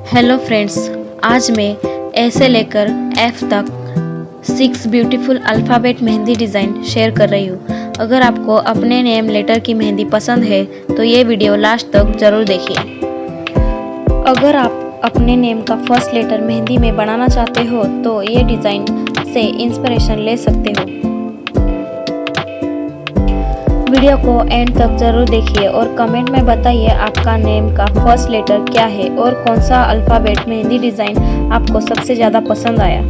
Hello friends, आज मैं ए से लेकर एफ तक 6 beautiful alphabet mehndi design share कर रही हूँ। अगर आपको अपने नेम लेटर की मेहंदी पसंद है तो ये वीडियो लास्ट तक ज़रूर देखिए। अगर आप अपने नेम का फर्स्ट लेटर मेहंदी में बनाना चाहते हो तो ये डिज़ाइन से इंस्पिरेशन ले सकते हो। वीडियो को एंड तक ज़रूर देखिए और कमेंट में बताइए आपका नेम का फर्स्ट लेटर क्या है और कौन सा अल्फ़ाबेट मेहंदी डिज़ाइन आपको सबसे ज़्यादा पसंद आया।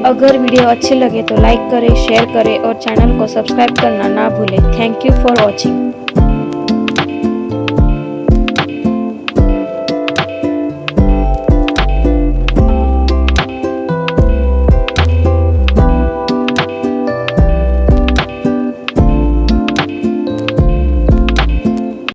अगर वीडियो अच्छी लगे तो लाइक करें, शेयर करें और चैनल को सब्सक्राइब करना ना भूलें। Thank you for watching.